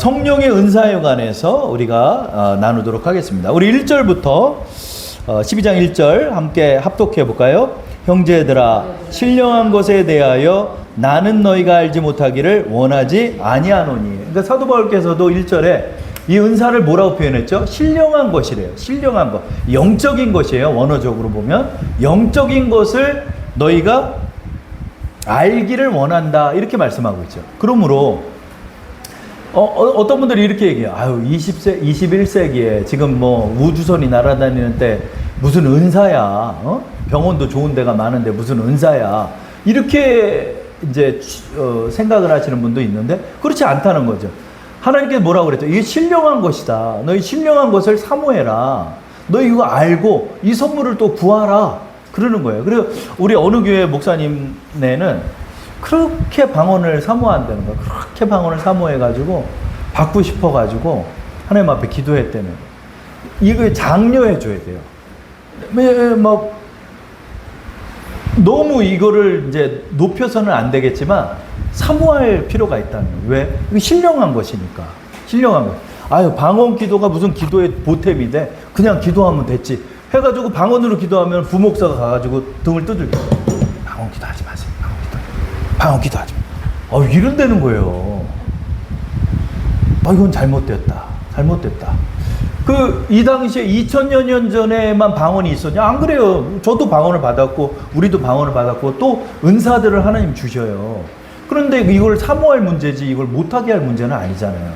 성령의 은사에 관해서 우리가 나누도록 하겠습니다. 우리 1절부터 12장 1절 함께 합독해 볼까요? 형제들아, 신령한 것에 대하여 나는 너희가 알지 못하기를 원하지 아니하노니. 그러니까 사도 바울께서도 1절에 이 은사를 뭐라고 표현했죠? 신령한 것이래요. 신령한 것. 영적인 것이에요. 원어적으로 보면. 영적인 것을 너희가 알기를 원한다. 이렇게 말씀하고 있죠. 그러므로 어떤 분들이 이렇게 얘기해요. 아유, 21세기에 지금 뭐 우주선이 날아다니는 때 무슨 은사야. 병원도 좋은 데가 많은데 무슨 은사야. 이렇게 이제 생각을 하시는 분도 있는데 그렇지 않다는 거죠. 하나님께서 뭐라고 그랬죠? 이게 신령한 것이다. 너희 신령한 것을 사모해라. 너희 이거 알고 이 선물을 또 구하라. 그러는 거예요. 그리고 우리 어느 교회 목사님네는 그렇게 방언을 사모한다는 거예요. 그렇게 방언을 사모해가지고 받고 싶어가지고 하나님 앞에 기도했다는 거예요. 이거 장려해줘야 돼요. 막 너무 이거를 이제 높여서는 안 되겠지만 사모할 필요가 있다는 거예요. 왜? 이거 신령한 것이니까. 신령한 것. 아유, 방언 기도가 무슨 기도의 보탬이 돼? 그냥 기도하면 됐지. 해가지고 방언으로 기도하면 부목사가 가가지고 등을 두들겨. 방언 기도하지 마세요. 방언 기도하지 마. 이런다는 거예요. 이건 잘못됐다. 잘못됐다. 이 당시에 2000년 전에만 방언이 있었냐? 안 그래요. 저도 방언을 받았고, 우리도 방언을 받았고, 또 은사들을 하나님 주셔요. 그런데 이걸 사모할 문제지, 이걸 못하게 할 문제는 아니잖아요.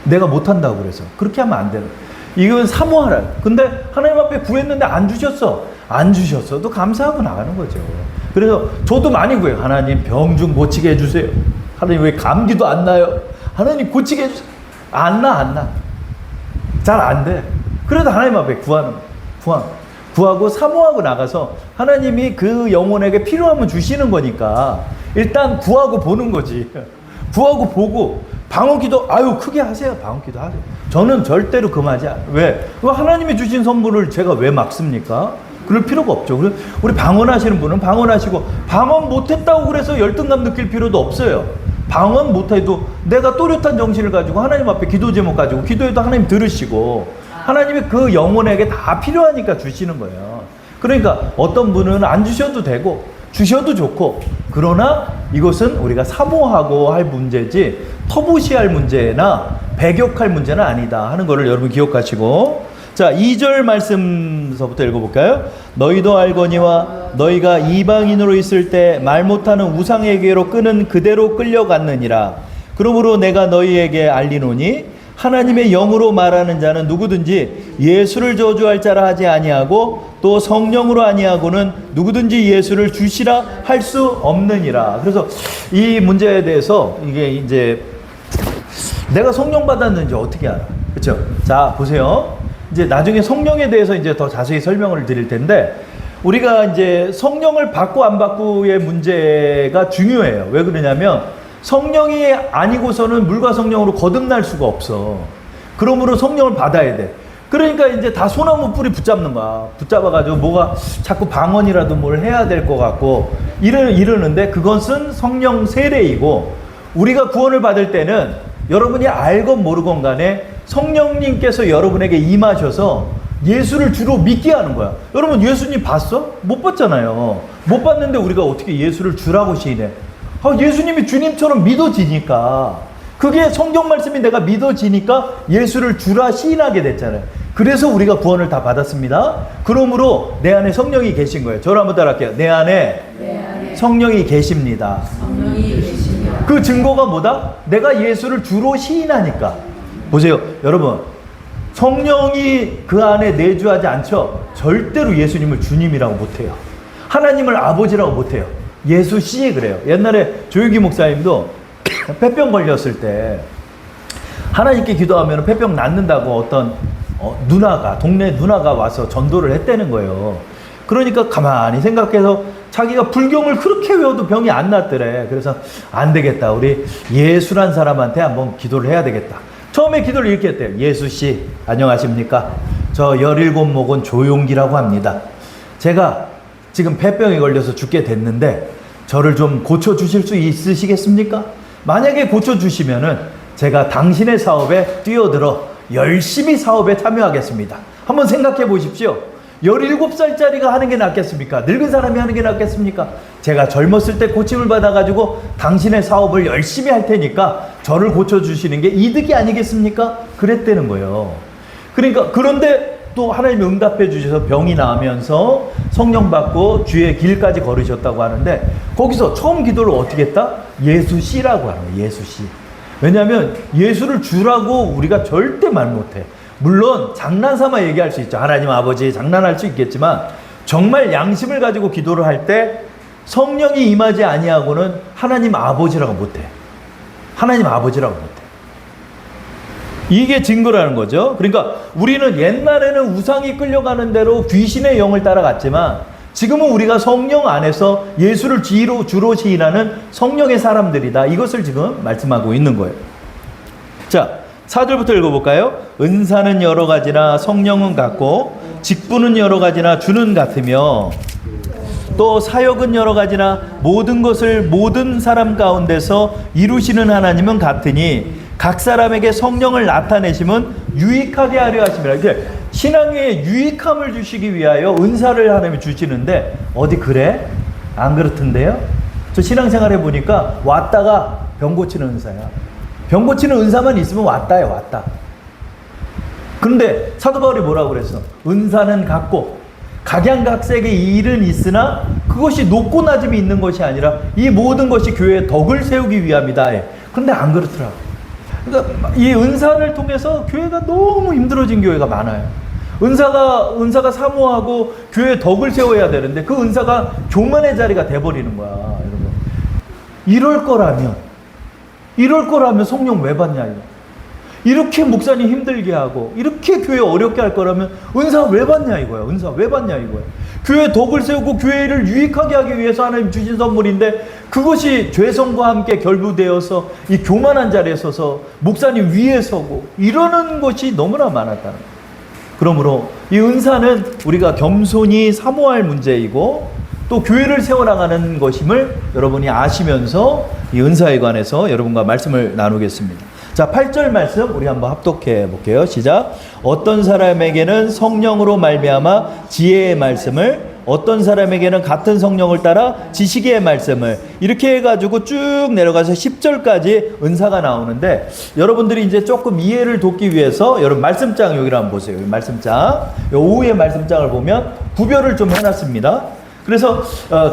내가 못한다고 그래서. 그렇게 하면 안 되는. 이건 사모하라. 근데 하나님 앞에 구했는데 안 주셨어. 안 주셨어도 감사하고 나가는 거죠. 그래서 저도 많이 구해요. 하나님 병 좀 고치게 해주세요. 하나님 왜 감기도 안 나요? 하나님 고치게 해주세요. 안 나. 잘 안 돼. 그래도 하나님 앞에 구하고 사모하고 나가서 하나님이 그 영혼에게 필요하면 주시는 거니까 일단 구하고 보는 거지. 구하고 보고 방언기도 크게 하세요. 방언기도 하세요. 저는 절대로 금하지 않아요. 왜? 하나님이 주신 선물을 제가 왜 막습니까? 그럴 필요가 없죠. 그래서 우리 방언하시는 분은 방언하시고 방언 못했다고 그래서 열등감 느낄 필요도 없어요. 방언 못해도 내가 또렷한 정신을 가지고 하나님 앞에 기도 제목 가지고 기도해도 하나님 들으시고 하나님이 그 영혼에게 다 필요하니까 주시는 거예요. 그러니까 어떤 분은 안 주셔도 되고 주셔도 좋고, 그러나 이것은 우리가 사모하고 할 문제지 터부시할 문제나 배격할 문제는 아니다 하는 것을 여러분 기억하시고, 자 2절 말씀서부터 읽어볼까요? 너희도 알거니와 너희가 이방인으로 있을 때 말 못하는 우상에게로 끄는 그대로 끌려갔느니라. 그러므로 내가 너희에게 알리노니 하나님의 영으로 말하는 자는 누구든지 예수를 저주할 자라 하지 아니하고 또 성령으로 아니하고는 누구든지 예수를 주시라 할 수 없느니라. 그래서 이 문제에 대해서 이게 이제 내가 성령 받았는지 어떻게 알아? 그렇죠? 자 보세요. 이제 나중에 성령에 대해서 이제 더 자세히 설명을 드릴 텐데, 우리가 이제 성령을 받고 안 받고의 문제가 중요해요. 왜 그러냐면 성령이 아니고서는 물과 성령으로 거듭날 수가 없어. 그러므로 성령을 받아야 돼. 그러니까 이제 다 소나무 뿌리 붙잡는 거야. 붙잡아가지고 뭐가 자꾸 방언이라도 뭘 해야 될 것 같고 이러는데, 그것은 성령 세례이고, 우리가 구원을 받을 때는 여러분이 알건 모르건 간에 성령님께서 여러분에게 임하셔서 예수를 주로 믿게 하는 거야. 여러분 예수님 봤어? 못 봤잖아요. 못 봤는데 우리가 어떻게 예수를 주라고 시인해? 예수님이 주님처럼 믿어지니까, 그게 성경 말씀이 내가 믿어지니까 예수를 주라 시인하게 됐잖아요. 그래서 우리가 구원을 다 받았습니다. 그러므로 내 안에 성령이 계신 거예요. 저를 한번 따라할게요. 내 안에 성령이 계십니다. 그 증거가 뭐다? 내가 예수를 주로 시인하니까. 보세요 여러분, 성령이 그 안에 내주하지 않죠? 절대로 예수님을 주님이라고 못해요. 하나님을 아버지라고 못해요. 예수 씨 그래요. 옛날에 조유기 목사님도 폐병 걸렸을 때 하나님께 기도하면 폐병 낫는다고 어떤 동네 누나가 와서 전도를 했다는 거예요. 그러니까 가만히 생각해서 자기가 불경을 그렇게 외워도 병이 안 낫더래. 그래서 안 되겠다, 우리 예수란 사람한테 한번 기도를 해야 되겠다. 처음에 기도를 이렇게 했대요. 예수씨 안녕하십니까? 저 17목은 조용기라고 합니다. 제가 지금 폐병에 걸려서 죽게 됐는데 저를 좀 고쳐주실 수 있으시겠습니까? 만약에 고쳐주시면은 제가 당신의 사업에 뛰어들어 열심히 사업에 참여하겠습니다. 한번 생각해 보십시오. 17살짜리가 하는 게 낫겠습니까? 늙은 사람이 하는 게 낫겠습니까? 제가 젊었을 때 고침을 받아가지고 당신의 사업을 열심히 할 테니까 저를 고쳐주시는 게 이득이 아니겠습니까? 그랬다는 거예요. 그러니까, 그런데 또 하나님이 응답해 주셔서 병이 나으면서 성령 받고 주의 길까지 걸으셨다고 하는데, 거기서 처음 기도를 어떻게 했다? 예수씨라고 하는 거예요. 예수씨. 왜냐하면 예수를 주라고 우리가 절대 말 못해. 물론 장난삼아 얘기할 수 있죠. 하나님 아버지 장난할 수 있겠지만, 정말 양심을 가지고 기도를 할 때 성령이 임하지 아니하고는 하나님 아버지라고 못해. 하나님 아버지라고 못해. 이게 증거라는 거죠. 그러니까 우리는 옛날에는 우상이 끌려가는 대로 귀신의 영을 따라갔지만, 지금은 우리가 성령 안에서 예수를 주로 시인하는 성령의 사람들이다. 이것을 지금 말씀하고 있는 거예요. 자, 4절부터 읽어볼까요? 은사는 여러 가지나 성령은 같고, 직분은 여러 가지나 주는 같으며, 또 사역은 여러 가지나 모든 것을 모든 사람 가운데서 이루시는 하나님은 같으니, 각 사람에게 성령을 나타내심은 유익하게 하려 하심이라. 이렇게 신앙에 유익함을 주시기 위하여 은사를 하나님이 주시는데, 어디 그래? 안 그렇던데요? 저 신앙생활 해보니까 왔다가 병 고치는 은사야. 병 고치는 은사만 있으면 왔다야, 왔다. 그런데 사도 바울이 뭐라고 그랬어? 은사는 같고 각양각색의 일은 있으나 그것이 높고 낮음이 있는 것이 아니라 이 모든 것이 교회의 덕을 세우기 위함이다. 그런데 안 그렇더라고. 그러니까 이 은사를 통해서 교회가 너무 힘들어진 교회가 많아요. 은사가 사모하고 교회의 덕을 세워야 되는데 그 은사가 교만의 자리가 돼버리는 거야, 여러분. 이럴 거라면 성령 왜 받냐, 이거. 이렇게 목사님 힘들게 하고 이렇게 교회 어렵게 할 거라면 은사 왜 받냐 이거야. 은사 왜 받냐 이거야. 교회 덕을 세우고 교회를 유익하게 하기 위해서 하나님 주신 선물인데, 그것이 죄성과 함께 결부되어서 이 교만한 자리에 서서 목사님 위에 서고 이러는 것이 너무나 많았다는 거예요. 그러므로 이 은사는 우리가 겸손히 사모할 문제이고 또 교회를 세워나가는 것임을 여러분이 아시면서 이 은사에 관해서 여러분과 말씀을 나누겠습니다. 자, 8절 말씀 우리 한번 합독해 볼게요. 시작. 어떤 사람에게는 성령으로 말미암아 지혜의 말씀을, 어떤 사람에게는 같은 성령을 따라 지식의 말씀을, 이렇게 해가지고 쭉 내려가서 10절까지 은사가 나오는데, 여러분들이 이제 조금 이해를 돕기 위해서 여러분 말씀장 여기를 한번 보세요. 말씀장, 오후에 말씀장을 보면 구별을 좀 해놨습니다. 그래서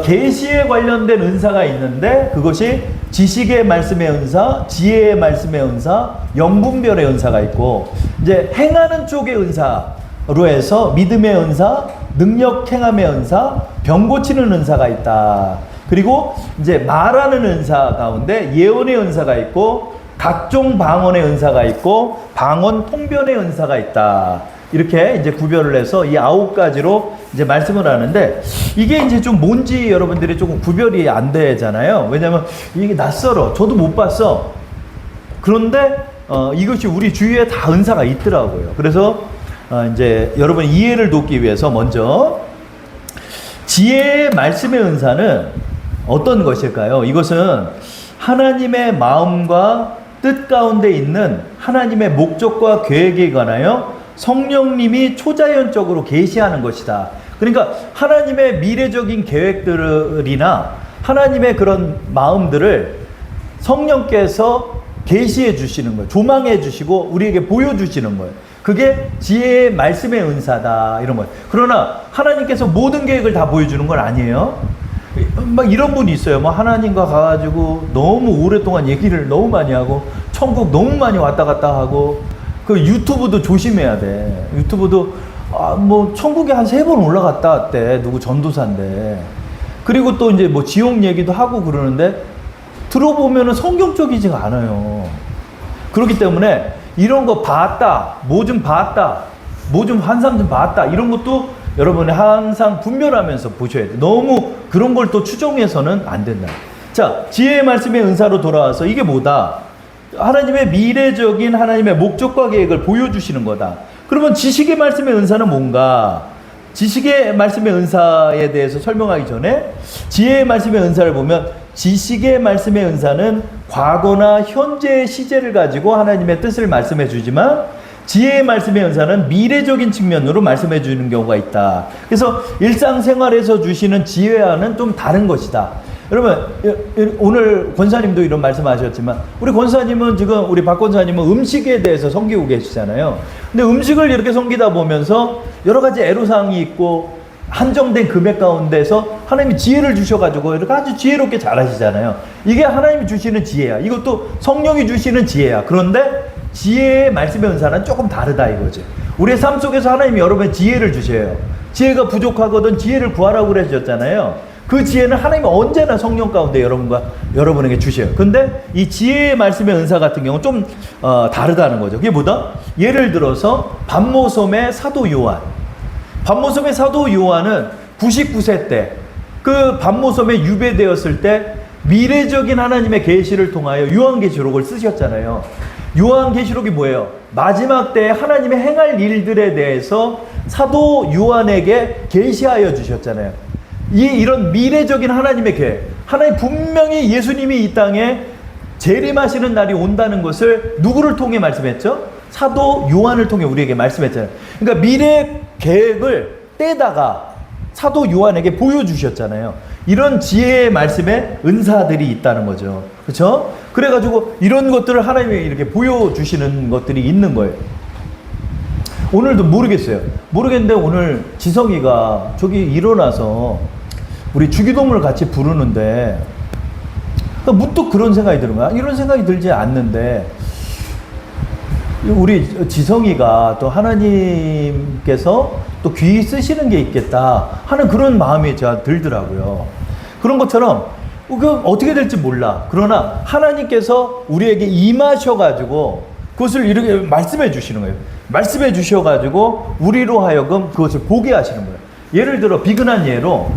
계시에 관련된 은사가 있는데, 그것이 지식의 말씀의 은사, 지혜의 말씀의 은사, 영분별의 은사가 있고, 이제 행하는 쪽의 은사로 해서 믿음의 은사, 능력 행함의 은사, 병 고치는 은사가 있다. 그리고 이제 말하는 은사 가운데 예언의 은사가 있고, 각종 방언의 은사가 있고, 방언 통변의 은사가 있다. 이렇게 이제 구별을 해서 이 9가지로 이제 말씀을 하는데, 이게 이제 좀 뭔지 여러분들이 조금 구별이 안 되잖아요. 왜냐면 이게 낯설어. 저도 못 봤어. 그런데 이것이 우리 주위에 다 은사가 있더라고요. 그래서 이제 여러분 이해를 돕기 위해서 먼저 지혜의 말씀의 은사는 어떤 것일까요? 이것은 하나님의 마음과 뜻 가운데 있는 하나님의 목적과 계획에 관하여 성령님이 초자연적으로 계시하는 것이다. 그러니까 하나님의 미래적인 계획들이나 하나님의 그런 마음들을 성령께서 계시해 주시는 거예요. 조망해 주시고 우리에게 보여주시는 거예요. 그게 지혜의 말씀의 은사다, 이런 거예요. 그러나 하나님께서 모든 계획을 다 보여주는 건 아니에요. 막 이런 분이 있어요. 뭐 하나님과 가가지고 너무 오랫동안 얘기를 너무 많이 하고 천국 너무 많이 왔다 갔다 하고, 그 유튜브도 조심해야 돼. 유튜브도 뭐 천국에 한 3번 올라갔다 왔대. 누구 전도사인데. 그리고 또 이제 뭐 지옥 얘기도 하고 그러는데 들어보면은 성경적이지가 않아요. 그렇기 때문에 이런 거 봤다, 뭐 좀 봤다, 뭐 좀 환상 좀 봤다, 이런 것도 여러분이 항상 분별하면서 보셔야 돼. 너무 그런 걸 또 추종해서는 안 된다. 자, 지혜의 말씀의 은사로 돌아와서 이게 뭐다? 하나님의 미래적인 하나님의 목적과 계획을 보여주시는 거다. 그러면 지식의 말씀의 은사는 뭔가? 지식의 말씀의 은사에 대해서 설명하기 전에 지혜의 말씀의 은사를 보면 지식의 말씀의 은사는 과거나 현재의 시제를 가지고 하나님의 뜻을 말씀해 주지만 지혜의 말씀의 은사는 미래적인 측면으로 말씀해 주는 경우가 있다. 그래서 일상생활에서 주시는 지혜와는 좀 다른 것이다. 여러분, 오늘 권사님도 이런 말씀하셨지만 우리 권사님은 지금 우리 박 권사님은 음식에 대해서 섬기고 계시잖아요. 근데 음식을 이렇게 섬기다 보면서 여러 가지 애로사항이 있고 한정된 금액 가운데서 하나님이 지혜를 주셔가지고 이렇게 아주 지혜롭게 잘하시잖아요. 이게 하나님이 주시는 지혜야. 이것도 성령이 주시는 지혜야. 그런데 지혜의 말씀의 은사는 조금 다르다 이거지. 우리의 삶 속에서 하나님이 여러분의 지혜를 주셔요. 지혜가 부족하거든 지혜를 구하라고 그러셨잖아요. 그 지혜는 하나님이 언제나 성령 가운데 여러분에게 주셔요. 근데 이 지혜의 말씀의 은사 같은 경우는 좀 다르다는 거죠. 그게 뭐다? 예를 들어서 반모섬의 사도 요한. 반모섬의 사도 요한은 99세 때 그 반모섬에 유배되었을 때 미래적인 하나님의 계시를 통하여 요한계시록을 쓰셨잖아요. 요한계시록이 뭐예요? 마지막 때에 하나님의 행할 일들에 대해서 사도 요한에게 계시하여 주셨잖아요. 이런 미래적인 하나님의 계획, 하나님 분명히 예수님이 이 땅에 재림하시는 날이 온다는 것을 누구를 통해 말씀했죠? 사도 요한을 통해 우리에게 말씀했잖아요. 그러니까 미래 계획을 떼다가 사도 요한에게 보여주셨잖아요. 이런 지혜의 말씀에 은사들이 있다는 거죠. 그렇죠? 그래가지고 이런 것들을 하나님이 이렇게 보여주시는 것들이 있는 거예요. 오늘도 모르겠는데 오늘 지성이가 저기 일어나서 우리 주기도문을 같이 부르는데 그러니까 문득 그런 생각이 드는 거야. 이런 생각이 들지 않는데 우리 지성이가 또 하나님께서 또 귀 쓰시는 게 있겠다 하는 그런 마음이 제가 들더라고요. 그런 것처럼 어떻게 될지 몰라. 그러나 하나님께서 우리에게 임하셔가지고 그것을 이렇게 말씀해 주시는 거예요. 말씀해 주셔가지고 우리로 하여금 그것을 보게 하시는 거예요. 예를 들어 비근한 예로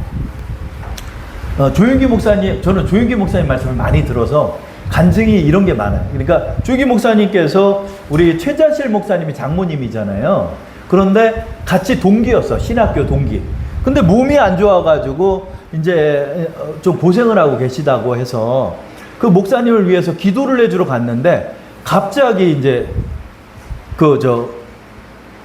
조윤기 목사님, 저는 조윤기 목사님 말씀을 많이 들어서 간증이 이런 게 많아요. 그러니까 조윤기 목사님께서 우리 최자실 목사님이 장모님이잖아요. 그런데 같이 동기였어. 신학교 동기. 근데 몸이 안 좋아가지고 이제 좀 고생을 하고 계시다고 해서 그 목사님을 위해서 기도를 해주러 갔는데 갑자기 이제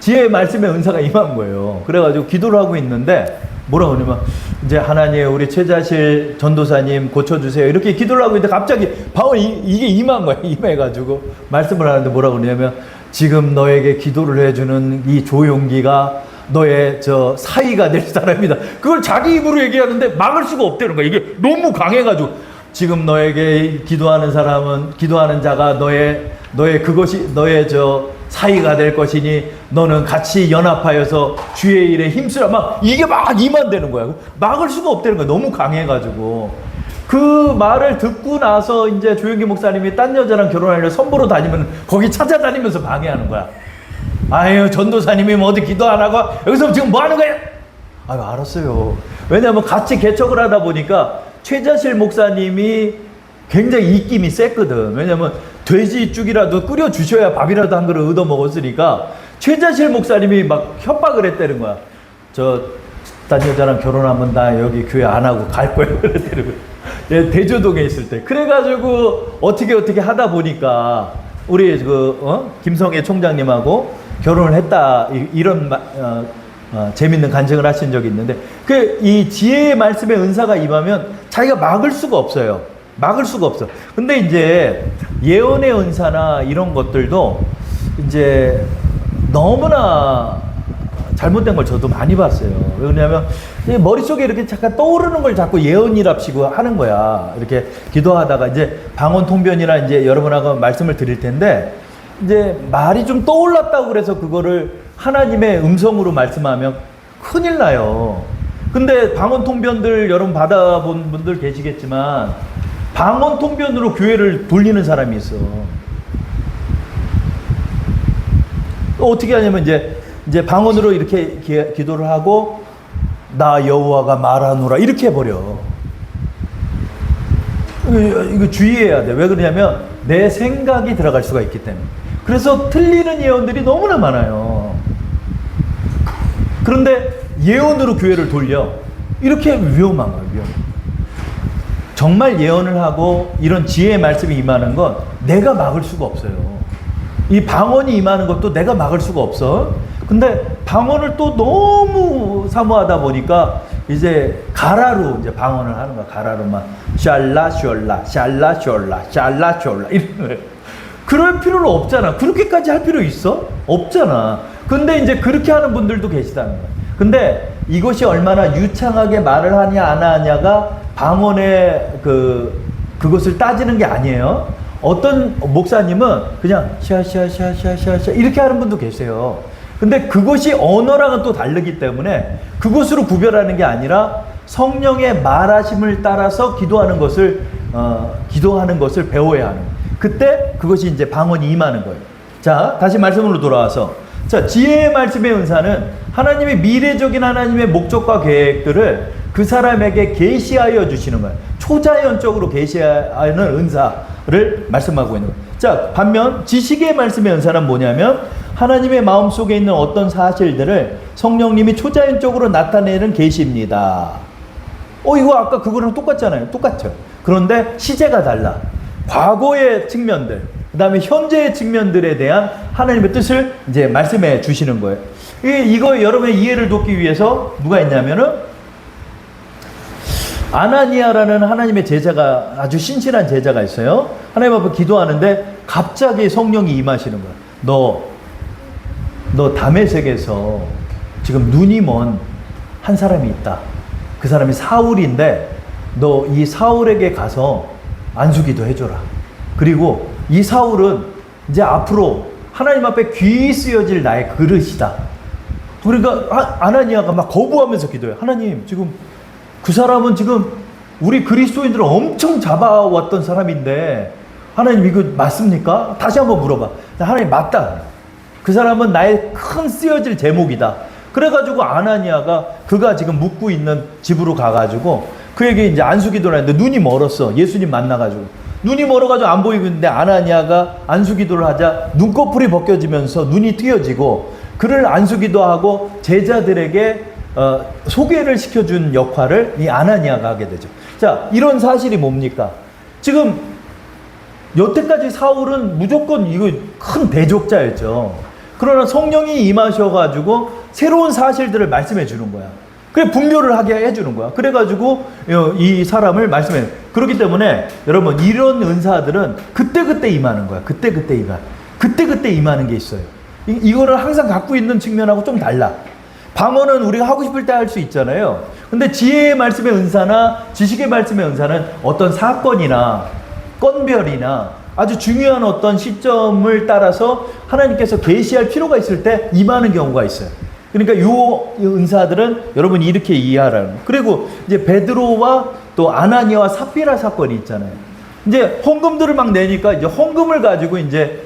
지혜의 말씀의 은사가 임한 거예요. 그래가지고 기도를 하고 있는데 뭐라고 하냐면 이제 하나님 우리 최자실 전도사님 고쳐주세요 이렇게 기도를 하고 있는데 갑자기 바로 이게 임한 거예요. 임해가지고 말씀을 하는데 뭐라고 그러냐면 지금 너에게 기도를 해주는 이 조용기가 너의 사위가 될 사람이다. 그걸 자기 입으로 얘기하는데 막을 수가 없다는 거야. 이게 너무 강해가지고 지금 너에게 기도하는 자가 너의 사위가 될 것이니 너는 같이 연합하여서 주의 일에 힘쓰라. 이게 막 임한다는 거야. 막을 수가 없다는 거야. 너무 강해가지고. 그 말을 듣고 나서 이제 조영기 목사님이 딴 여자랑 결혼하려고 선보러 다니면 거기 찾아다니면서 방해하는 거야. 아유, 전도사님이 어디 기도 안 하고 여기서 지금 뭐 하는 거야? 아유, 알았어요. 왜냐면 같이 개척을 하다 보니까 최자실 목사님이 굉장히 입김이 셌거든. 왜냐면 돼지죽이라도 끓여주셔야 밥이라도 한 그릇 얻어 먹었으니까 최자실 목사님이 막 협박을 했다는 거야. 딴 여자랑 결혼하면 나 여기 교회 안 하고 갈 거야. 그랬다는 거야. 대조동에 있을 때. 그래가지고 어떻게 하다 보니까 우리 김성애 총장님하고 결혼을 했다. 이런 재밌는 간증을 하신 적이 있는데 이 지혜의 말씀의 은사가 임하면 자기가 막을 수가 없어요. 막을 수가 없어. 근데 이제 예언의 은사나 이런 것들도 이제 너무나 잘못된 걸 저도 많이 봤어요. 왜냐하면 머릿속에 이렇게 잠깐 떠오르는 걸 자꾸 예언이랍시고 하는 거야. 이렇게 기도하다가 이제 방언 통변이나 이제 여러분하고 말씀을 드릴 텐데 이제 말이 좀 떠올랐다고 그래서 그거를 하나님의 음성으로 말씀하면 큰일 나요. 근데 방언 통변들 여러분 받아본 분들 계시겠지만 방언 통변으로 교회를 돌리는 사람이 있어. 어떻게 하냐면 이제 방언으로 이렇게 기도를 하고 나 여호와가 말하노라 이렇게 해버려. 이거 주의해야 돼. 왜 그러냐면 내 생각이 들어갈 수가 있기 때문에. 그래서 틀리는 예언들이 너무나 많아요. 그런데 예언으로 교회를 돌려. 이렇게 위험한 거예요. 위험. 정말 예언을 하고 이런 지혜의 말씀이 임하는 건 내가 막을 수가 없어요. 이 방언이 임하는 것도 내가 막을 수가 없어. 근데 방언을 또 너무 사모하다 보니까 이제 가라로 이제 방언을 하는 거야. 가라로만 샬라 숄라 샬라 숄라 샬라 숄라 이런 거예요. 그럴 필요는 없잖아. 그렇게까지 할 필요 있어? 없잖아. 근데 이제 그렇게 하는 분들도 계시다는 거야. 근데 이것이 얼마나 유창하게 말을 하냐 안 하냐가 방언의 그것을 따지는 게 아니에요. 어떤 목사님은 그냥 샤샤샤샤샤 이렇게 하는 분도 계세요. 근데 그것이 언어랑은 또 다르기 때문에 그것으로 구별하는 게 아니라 성령의 말하심을 따라서 기도하는 것을 배워야 하는 거예요. 그때 그것이 이제 방언이 임하는 거예요. 자, 다시 말씀으로 돌아와서 자, 지혜의 말씀의 은사는 하나님의 미래적인 하나님의 목적과 계획들을 그 사람에게 계시하여 주시는 거예요. 초자연적으로 계시하는 은사를 말씀하고 있는 거예요. 자, 반면 지식의 말씀의 은사는 뭐냐면 하나님의 마음속에 있는 어떤 사실들을 성령님이 초자연적으로 나타내는 계시입니다. 이거 아까 그거랑 똑같잖아요. 똑같죠. 그런데 시제가 달라. 과거의 측면들, 그 다음에 현재의 측면들에 대한 하나님의 뜻을 이제 말씀해 주시는 거예요. 이거 여러분의 이해를 돕기 위해서 누가 있냐면은 아나니아라는 하나님의 제자가, 아주 신실한 제자가 있어요. 하나님 앞에 기도하는데 갑자기 성령이 임하시는 거야. 너 다메섹에서 지금 눈이 먼 한 사람이 있다. 그 사람이 사울인데 너 이 사울에게 가서 안수기도 해줘라. 그리고 이 사울은 이제 앞으로 하나님 앞에 귀 쓰여질 나의 그릇이다. 그러니까 아나니아가 막 거부하면서 기도해. 하나님, 지금 그 사람은 지금 우리 그리스도인들을 엄청 잡아왔던 사람인데 하나님 이거 맞습니까? 다시 한번 물어봐. 하나님 맞다. 그 사람은 나의 큰 쓰여질 제목이다. 그래가지고 아나니아가 그가 지금 묵고 있는 집으로 가가지고 그에게 이제 안수기도를 했는데 눈이 멀었어. 예수님 만나가지고 눈이 멀어가지고 안 보이고 있는데 아나니아가 안수기도를 하자 눈꺼풀이 벗겨지면서 눈이 띄어지고 그를 안수기도하고 제자들에게 소개를 시켜준 역할을 이 아나니아가 하게 되죠. 자, 이런 사실이 뭡니까? 지금 여태까지 사울은 무조건 이거 큰 대적자였죠. 그러나 성령이 임하셔가지고 새로운 사실들을 말씀해 주는 거야. 그래, 분별을 하게 해주는 거야. 그래가지고 이 사람을 말씀해. 그렇기 때문에 여러분, 이런 은사들은 그때그때 임하는 거야. 그때그때 임하는 게 있어요. 이거를 항상 갖고 있는 측면하고 좀 달라. 방언은 우리가 하고 싶을 때 할 수 있잖아요. 근데 지혜의 말씀의 은사나 지식의 말씀의 은사는 어떤 사건이나 건별이나 아주 중요한 어떤 시점을 따라서 하나님께서 계시할 필요가 있을 때 임하는 경우가 있어요. 그러니까 이 은사들은 여러분이 이렇게 이해하라는 거예요. 그리고 이제 베드로와 또 아나니아와 삽비라 사건이 있잖아요. 이제 헌금들을 막 내니까 이제 헌금을 가지고 이제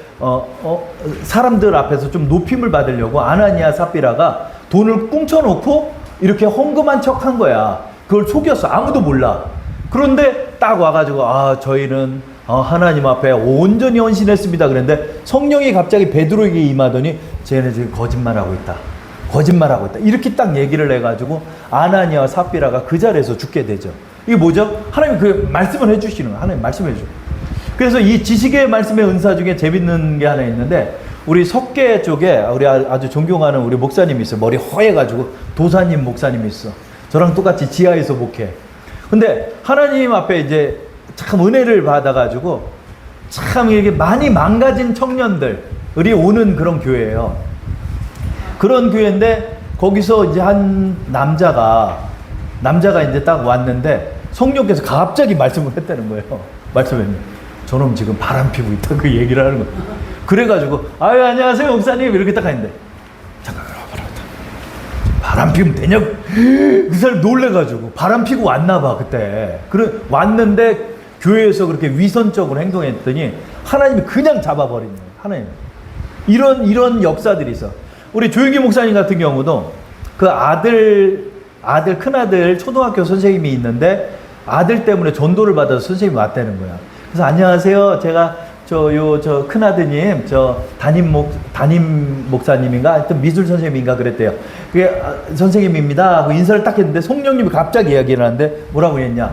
사람들 앞에서 좀 높임을 받으려고 아나니아 삽비라가 돈을 꿍쳐놓고 이렇게 헌금한 척 한 거야. 그걸 속였어. 아무도 몰라. 그런데 딱 와가지고 저희는 하나님 앞에 온전히 헌신했습니다. 그랬는데 성령이 갑자기 베드로에게 임하더니 쟤네 지금 거짓말하고 있다. 이렇게 딱 얘기를 해가지고 아나니아와 삽비라가 그 자리에서 죽게 되죠. 이게 뭐죠? 하나님 그 말씀을 해주시는 거예요. 하나님 말씀을 해주시는 거예요. 그래서 이 지식의 말씀의 은사 중에 재밌는 게 하나 있는데 우리 석계 쪽에 우리 아주 존경하는 우리 목사님이 있어요. 머리 허해가지고 도사님 목사님이 있어. 저랑 똑같이 지하에서 목회. 근데 하나님 앞에 이제 참 은혜를 받아가지고 참 이렇게 많이 망가진 청년들이 오는 그런 교회예요. 그런 교회인데 거기서 이제 한 남자가 이제 딱 왔는데 성령께서 갑자기 말씀을 했다는 거예요. 말씀했는데 저놈 지금 바람 피고 있다 그 얘기를 하는 거예요. 그래가지고 안녕하세요 목사님 이렇게 딱 했는데 잠깐 바람 피우면 되냐고. 그 사람 놀래가지고 바람 피고 왔나봐 그때. 왔는데 교회에서 그렇게 위선적으로 행동했더니 하나님이 그냥 잡아버린 거예요. 하나님. 이런 역사들이 있어. 우리 조영기 목사님 같은 경우도 그 큰아들 초등학교 선생님이 있는데 아들 때문에 전도를 받아서 선생님이 왔다는 거야. 그래서 안녕하세요. 제가 저 큰아드님, 담임 목사님인가? 하여튼 미술 선생님인가 그랬대요. 그게, 선생님입니다 하고 인사를 딱 했는데, 성령님이 갑자기 이야기를 하는데, 뭐라고 했냐?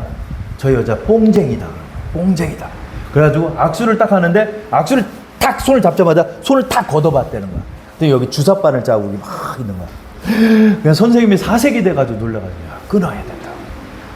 저 여자 뽕쟁이다. 뽕쟁이다. 그래가지고 악수를 딱 하는데, 악수를 딱 손을 잡자마자 손을 딱 걷어봤다는 거야. 근데 여기 주사바늘 자국이 막 있는 거야. 그냥 선생님이 사색이 돼가지고 놀라가지고, 야, 끊어야 된다.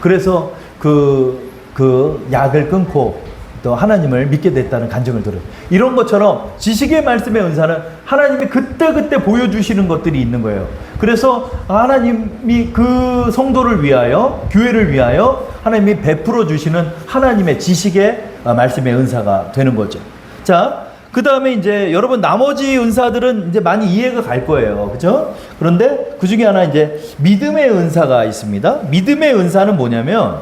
그래서 그 약을 끊고 또 하나님을 믿게 됐다는 간증을 들어요. 이런 것처럼 지식의 말씀의 은사는 하나님이 그때그때 보여주시는 것들이 있는 거예요. 그래서 하나님이 그 성도를 위하여, 교회를 위하여 하나님이 베풀어 주시는 하나님의 지식의 말씀의 은사가 되는 거죠. 자, 그 다음에 이제 여러분 나머지 은사들은 이제 많이 이해가 갈 거예요. 그죠? 그런데 그 중에 하나 이제 믿음의 은사가 있습니다. 믿음의 은사는 뭐냐면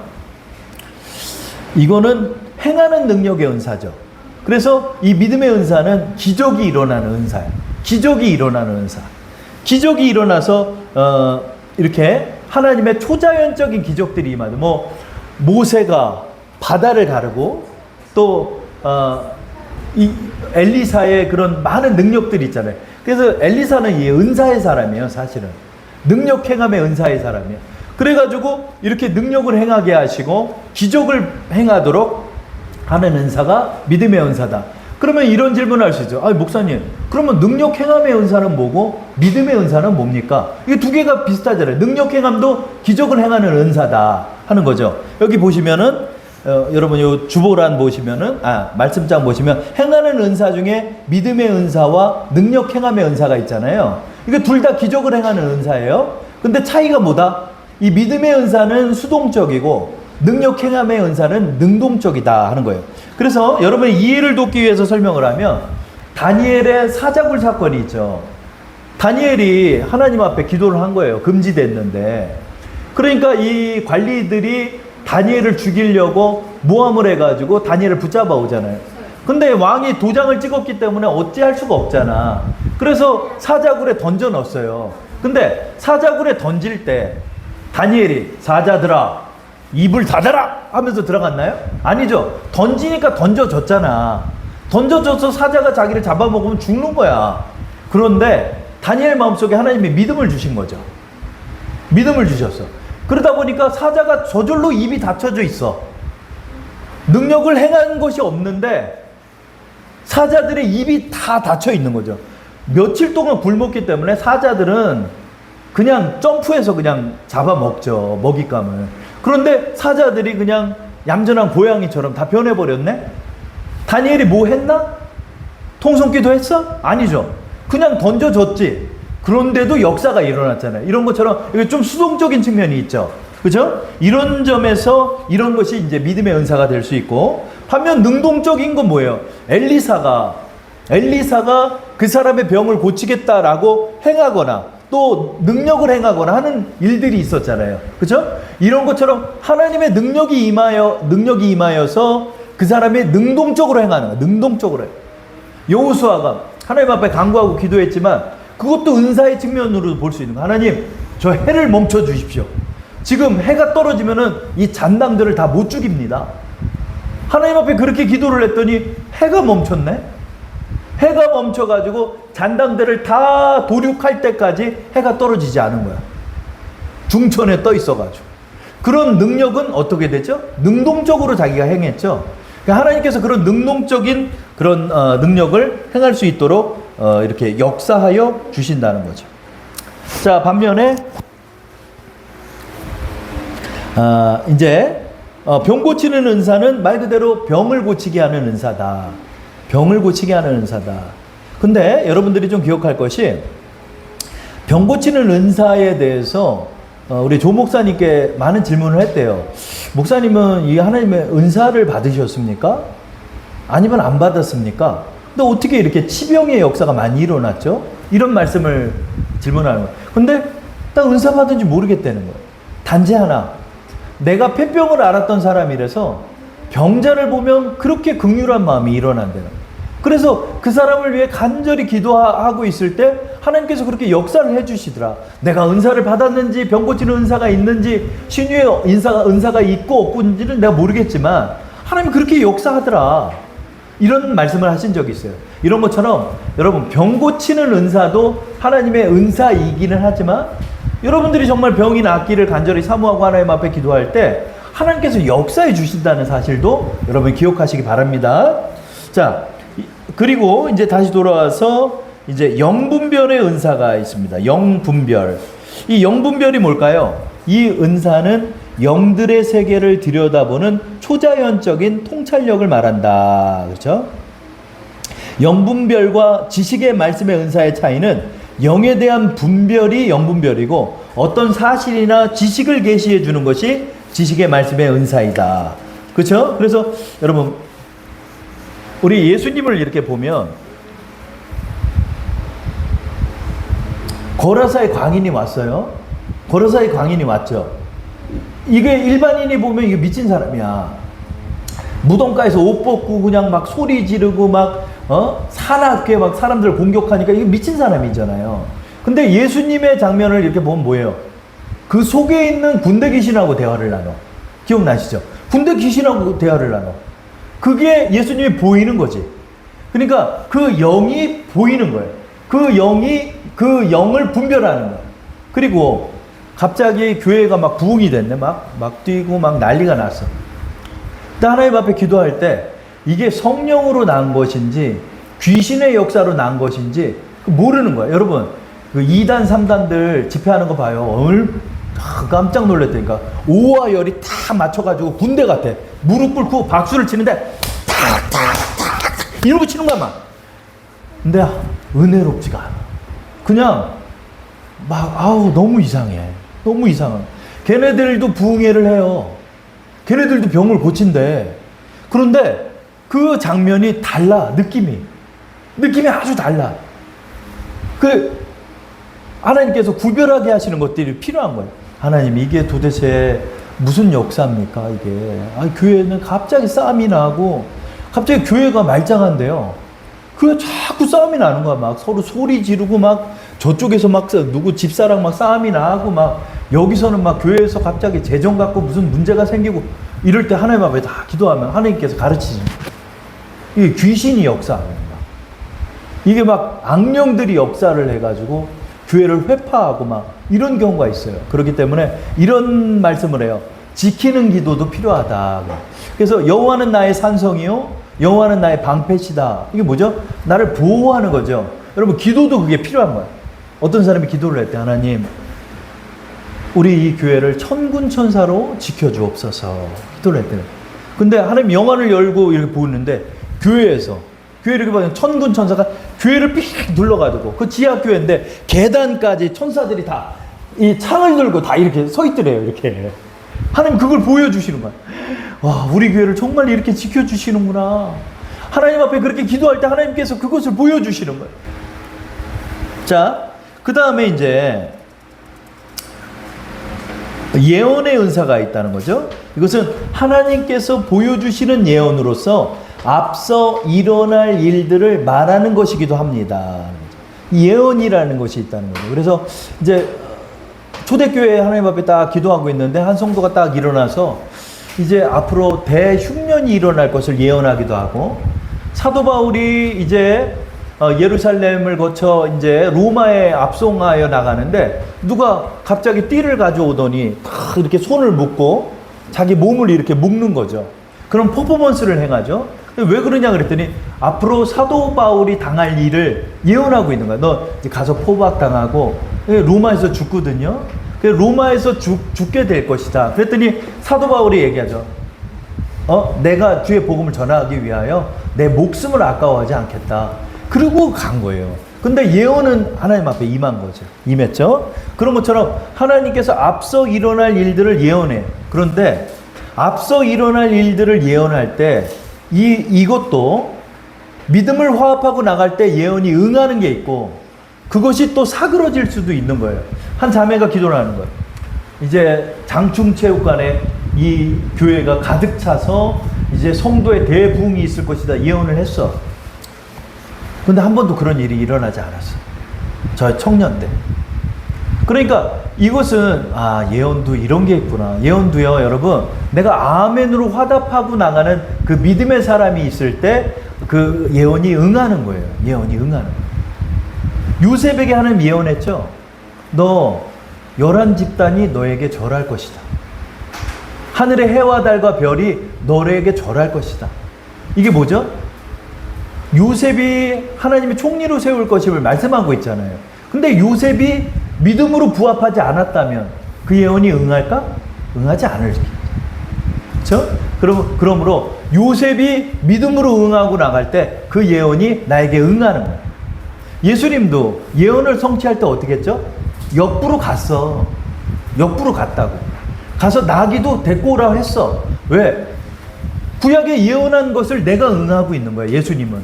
이거는 행하는 능력의 은사죠. 그래서 이 믿음의 은사는 기적이 일어나는 은사예요. 기적이 일어나는 은사. 기적이 일어나서 이렇게 하나님의 초자연적인 기적들이 임하죠. 뭐 모세가 바다를 가르고 또 이 엘리사의 그런 많은 능력들이 있잖아요. 그래서 엘리사는 이 은사의 사람이에요. 사실은 능력 행함의 은사의 사람이에요. 그래가지고 이렇게 능력을 행하게 하시고 기적을 행하도록 하는 은사가 믿음의 은사다. 그러면 이런 질문을 할 수 있죠. 아니 목사님, 그러면 능력 행함의 은사는 뭐고 믿음의 은사는 뭡니까? 이게 두 개가 비슷하잖아요. 능력 행함도 기적을 행하는 은사다 하는 거죠. 여기 보시면은 여러분 요 주보란 보시면은 말씀장 보시면 행하는 은사 중에 믿음의 은사와 능력 행함의 은사가 있잖아요. 이게 둘 다 기적을 행하는 은사예요. 근데 차이가 뭐다? 이 믿음의 은사는 수동적이고 능력 행함의 은사는 능동적이다 하는 거예요. 그래서 여러분의 이해를 돕기 위해서 설명을 하면 다니엘의 사자굴 사건이 있죠. 다니엘이 하나님 앞에 기도를 한 거예요. 금지됐는데. 그러니까 이 관리들이 다니엘을 죽이려고 모함을 해가지고 다니엘을 붙잡아 오잖아요. 근데 왕이 도장을 찍었기 때문에 어찌할 수가 없잖아. 그래서 사자굴에 던져 넣었어요. 근데 사자굴에 던질 때 다니엘이 사자들아 입을 닫아라 하면서 들어갔나요? 아니죠. 던지니까 던져졌잖아. 던져져서 사자가 자기를 잡아먹으면 죽는 거야. 그런데 다니엘 마음속에 하나님이 믿음을 주신 거죠. 믿음을 주셨어. 그러다 보니까 사자가 저절로 입이 닫혀져 있어. 능력을 행한 것이 없는데 사자들의 입이 다 닫혀 있는 거죠. 며칠 동안 굶었기 때문에 사자들은 그냥 점프해서 그냥 잡아먹죠. 먹잇감을. 그런데 사자들이 그냥 얌전한 고양이처럼 다 변해버렸네? 다니엘이 뭐 했나? 통성기도 했어? 아니죠. 그냥 던져줬지. 그런데도 역사가 일어났잖아요. 이런 것처럼 이게 좀 수동적인 측면이 있죠. 그죠? 이런 점에서 이런 것이 이제 믿음의 은사가 될 수 있고, 반면 능동적인 건 뭐예요? 엘리사가 그 사람의 병을 고치겠다라고 행하거나 또 능력을 행하거나 하는 일들이 있었잖아요. 그죠? 이런 것처럼 하나님의 능력이 임하여서 그 사람이 능동적으로 행하는 거예요. 능동적으로. 여호수아가 하나님 앞에 간구하고 기도했지만 그것도 은사의 측면으로 볼 수 있는 거예요. 하나님, 저 해를 멈춰 주십시오. 지금 해가 떨어지면은 이 잔당들을 다 못 죽입니다. 하나님 앞에 그렇게 기도를 했더니 해가 멈췄네? 해가 멈춰가지고 잔당들을 다 도륙할 때까지 해가 떨어지지 않은 거야. 중천에 떠 있어가지고. 그런 능력은 어떻게 되죠? 능동적으로 자기가 행했죠. 그러니까 하나님께서 그런 능동적인 그런 능력을 행할 수 있도록 이렇게 역사하여 주신다는 거죠. 자, 반면에 이제 병 고치는 은사는 말 그대로 병을 고치게 하는 은사다. 병을 고치게 하는 은사다. 근데 여러분들이 좀 기억할 것이 병 고치는 은사에 대해서 우리 조 목사님께 많은 질문을 했대요. 목사님은 이 하나님의 은사를 받으셨습니까? 아니면 안 받았습니까? 근데 어떻게 이렇게 치병의 역사가 많이 일어났죠? 이런 말씀을 질문하는 거예요. 근데 딱 은사 받은지 모르겠다는 거예요. 단지 하나, 내가 폐병을 앓았던 사람이라서 병자를 보면 그렇게 긍휼한 마음이 일어난다는 거예요. 그래서 그 사람을 위해 간절히 기도하고 있을 때 하나님께서 그렇게 역사를 해주시더라. 내가 은사를 받았는지 병 고치는 은사가 있는지 신유의 은사가 있고 없고인지는 내가 모르겠지만 하나님이 그렇게 역사하더라. 이런 말씀을 하신 적이 있어요. 이런 것처럼 여러분 병 고치는 은사도 하나님의 은사이기는 하지만 여러분들이 정말 병이 낫기를 간절히 사모하고 하나님 앞에 기도할 때 하나님께서 역사해 주신다는 사실도 여러분 기억하시기 바랍니다. 자, 그리고 이제 다시 돌아와서 이제 영분별의 은사가 있습니다. 영분별. 이 영분별이 뭘까요? 이 은사는 영들의 세계를 들여다보는 초자연적인 통찰력을 말한다. 그렇죠? 영분별과 지식의 말씀의 은사의 차이는 영에 대한 분별이 영분별이고 어떤 사실이나 지식을 계시해 주는 것이 지식의 말씀의 은사이다. 그렇죠? 그래서 여러분 우리 예수님을 이렇게 보면 거라사의 광인이 왔어요. 거라사의 광인이 왔죠. 이게 일반인이 보면 이게 미친 사람이야. 무덤가에서 옷 벗고 그냥 막 소리 지르고 막 사납게 막 사람들 공격하니까 이게 미친 사람이잖아요. 근데 예수님의 장면을 이렇게 보면 뭐예요? 그 속에 있는 군대 귀신하고 대화를 나눠. 기억나시죠? 군대 귀신하고 대화를 나눠. 그게 예수님이 보이는 거지. 그러니까 그 영이 보이는 거예요. 그 영이 그 영을 분별하는 거예요. 그리고 갑자기 교회가 막 부흥이 됐네. 막 뛰고 막 난리가 났어. 근데 하나님 앞에 기도할 때 이게 성령으로 난 것인지 귀신의 역사로 난 것인지 모르는 거야. 여러분 그 2단 3단들 집회하는 거 봐요. 깜짝 놀랐다니까. 오와 열이 다 맞춰가지고 군대 같아. 무릎 꿇고 박수를 치는데 탁탁탁탁 이러고 치는 거야 막. 근데 은혜롭지가 않아. 그냥 막 너무 이상해. 너무 이상해. 걔네들도 부흥회를 해요. 걔네들도 병을 고친대. 그런데 그 장면이 달라. 느낌이 아주 달라. 하나님께서 구별하게 하시는 것들이 필요한 거예요. 하나님 이게 도대체 무슨 역사입니까 이게. 교회는 갑자기 싸움이 나고 갑자기 교회가 말짱한데요. 그 자꾸 싸움이 나는 거야. 막 서로 소리 지르고 막 저쪽에서 막 누구 집사랑 막 싸움이 나고 막 여기서는 막 교회에서 갑자기 재정 갖고 무슨 문제가 생기고 이럴 때 하나님 앞에 다 기도하면 하나님께서 가르치십니다. 이게 귀신이 역사합니다. 이게 막 악령들이 역사를 해가지고 교회를 회파하고 막 이런 경우가 있어요. 그렇기 때문에 이런 말씀을 해요. 지키는 기도도 필요하다. 그래서 여호와는 나의 산성이요 여호와는 나의 방패시다. 이게 뭐죠? 나를 보호하는 거죠. 여러분 기도도 그게 필요한 거예요. 어떤 사람이 기도를 할 때 하나님 우리 이 교회를 천군천사로 지켜주옵소서 기도를 했대요. 근데 하나님 영안을 열고 이렇게 보는데 교회를 이렇게 보면 천군천사가 교회를 삑 눌러가지고 그 지하교회인데 계단까지 천사들이 다 이 창을 들고 다 이렇게 서 있더래요. 이렇게 하나님 그걸 보여주시는 거야. 와 우리 교회를 정말 이렇게 지켜주시는구나. 하나님 앞에 그렇게 기도할 때 하나님께서 그것을 보여주시는 거예요. 자, 그 다음에 이제 예언의 은사가 있다는 거죠. 이것은 하나님께서 보여주시는 예언으로서 앞서 일어날 일들을 말하는 것이기도 합니다. 예언이라는 것이 있다는 거죠. 그래서 이제 초대교회 하나님 앞에 딱 기도하고 있는데 한 성도가 딱 일어나서 이제 앞으로 대흉년이 일어날 것을 예언하기도 하고, 사도 바울이 이제 예루살렘을 거쳐 이제 로마에 압송하여 나가는데 누가 갑자기 띠를 가져오더니 이렇게 손을 묶고 자기 몸을 이렇게 묶는 거죠. 그럼 퍼포먼스를 행하죠. 왜 그러냐 그랬더니 앞으로 사도 바울이 당할 일을 예언하고 있는 거야. 너 이제 가서 포박당하고 로마에서 죽거든요. 로마에서 죽게 될 것이다. 그랬더니 사도 바울이 얘기하죠. 내가 주의 복음을 전하기 위하여 내 목숨을 아까워하지 않겠다. 그리고 간 거예요. 근데 예언은 하나님 앞에 임한 거죠. 임했죠. 그런 것처럼 하나님께서 앞서 일어날 일들을 예언해. 그런데 앞서 일어날 일들을 예언할 때 이것도 믿음을 화합하고 나갈 때 예언이 응하는 게 있고, 그것이 또 사그러질 수도 있는 거예요. 한 자매가 기도를 하는 거예요. 이제 장충체육관에 이 교회가 가득 차서 이제 성도의 대부흥이 있을 것이다 예언을 했어. 근데 한 번도 그런 일이 일어나지 않았어. 저 청년 때. 그러니까 이것은 예언도 이런 게 있구나. 예언도요, 여러분, 내가 아멘으로 화답하고 나가는 그 믿음의 사람이 있을 때 그 예언이 응하는 거예요. 예언이 응하는 거예요. 요셉에게 하나님 예언했죠. 너 11집단이 너에게 절할 것이다. 하늘의 해와 달과 별이 너에게 절할 것이다. 이게 뭐죠? 요셉이 하나님의 총리로 세울 것임을 말씀하고 있잖아요. 근데 요셉이 믿음으로 부합하지 않았다면 그 예언이 응할까? 응하지 않을 그렇죠? 그러므로 요셉이 믿음으로 응하고 나갈 때 그 예언이 나에게 응하는 거예요. 예수님도 예언을 성취할 때 어떻게 했죠? 역부로 갔어. 역부로 갔다고. 가서 나귀도 데리고 오라고 했어. 왜? 구약에 예언한 것을 내가 응하고 있는 거야, 예수님은.